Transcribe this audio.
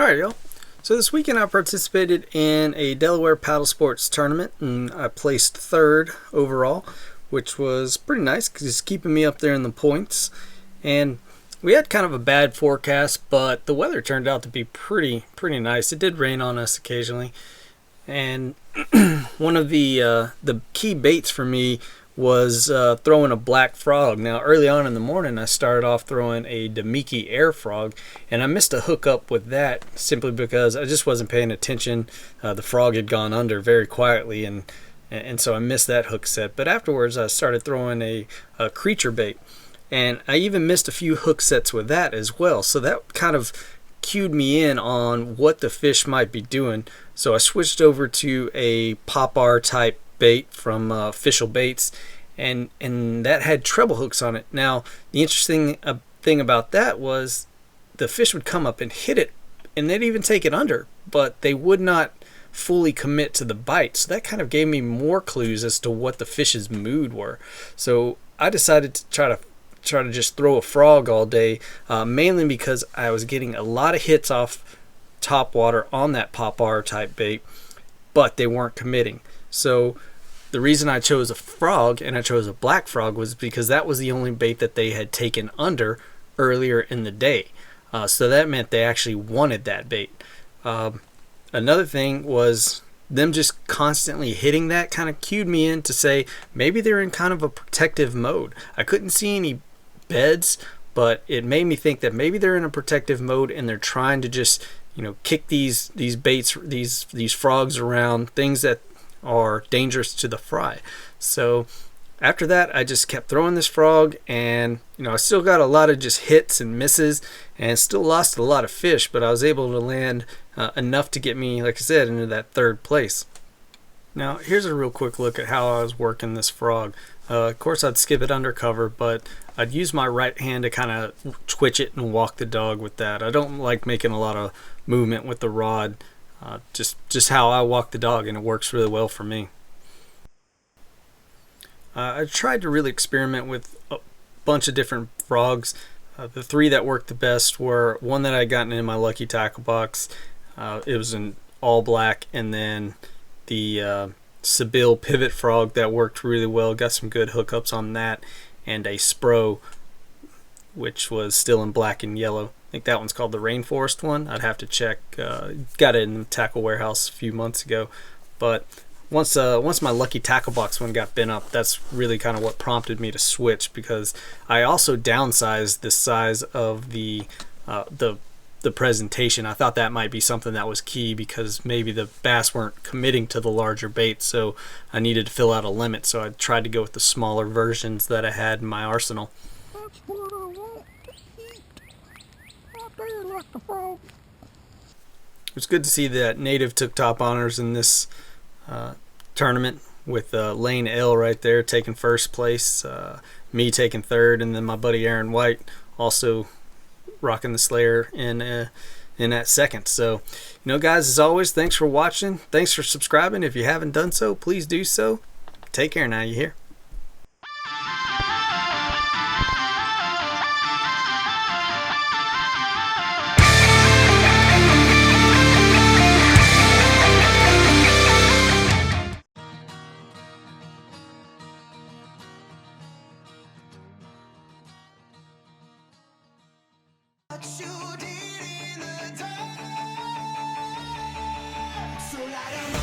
Alright, y'all. So this weekend I participated in a Delaware paddlesports tournament and I placed third overall, which was pretty nice because it's keeping me up there in the points. And we had kind of a bad forecast, but the weather turned out to be pretty nice. It did rain on us occasionally. And one of the key baits for me was throwing a black frog. Now early on in the morning I started off throwing a Demiki air frog, and I missed a hookup with that simply because I just wasn't paying attention. The frog had gone under very quietly, and so I missed that hook set. But afterwards I started throwing a creature bait, and I even missed a few hook sets with that as well. So that kind of cued me in on what the fish might be doing. So I switched over to a pop-ar type bait from Official Baits, and that had treble hooks on it. Now the interesting thing about that was the fish would come up and hit it, and they'd even take it under, but they would not fully commit to the bite. So that kind of gave me more clues as to what the fish's mood were. So I decided to try to just throw a frog all day, mainly because I was getting a lot of hits off top water on that pop-ar type bait, but they weren't committing. So the reason I chose a frog, and I chose a black frog, was because that was the only bait that they had taken under earlier in the day. So that meant they actually wanted that bait. Another thing was them just constantly hitting that kind of cued me in to say maybe they're in kind of a protective mode. I couldn't see any beds, but it made me think that maybe they're in a protective mode and they're trying to just, you know, kick these baits, these frogs around, things that are dangerous to the fry. So after that I just kept throwing this frog, and you know, I still got a lot of just hits and misses and still lost a lot of fish, but I was able to land enough to get me, like I said, into that third place. Now here's a real quick look at how I was working this frog. Of course I'd skip it undercover, but I'd use my right hand to kind of twitch it and walk the dog with that. I don't like making a lot of movement with the rod. Just how I walk the dog, and it works really well for me. I tried to really experiment with a bunch of different frogs. The three that worked the best were one that I gotten in my lucky tackle box. It was an all black, and then the Seville pivot frog that worked really well. Got some good hookups on that, and a Spro, which was still in black and yellow. I think that one's called the Rainforest one. I'd have to check. Got it in the tackle warehouse a few months ago. But once my lucky tackle box one got bent up, that's really kind of what prompted me to switch, because I also downsized the size of the presentation. I thought that might be something that was key, because maybe the bass weren't committing to the larger bait, so I needed to fill out a limit. So I tried to go with the smaller versions that I had in my arsenal. It's good to see that Native took top honors in this tournament, with Lane L right there taking first place, me taking third, and then my buddy Aaron White also rocking the Slayer in that second. So, you know, guys, as always, thanks for watching. Thanks for subscribing. If you haven't done so, please do so. Take care now, you hear? What you did in the dark, so light 'em up.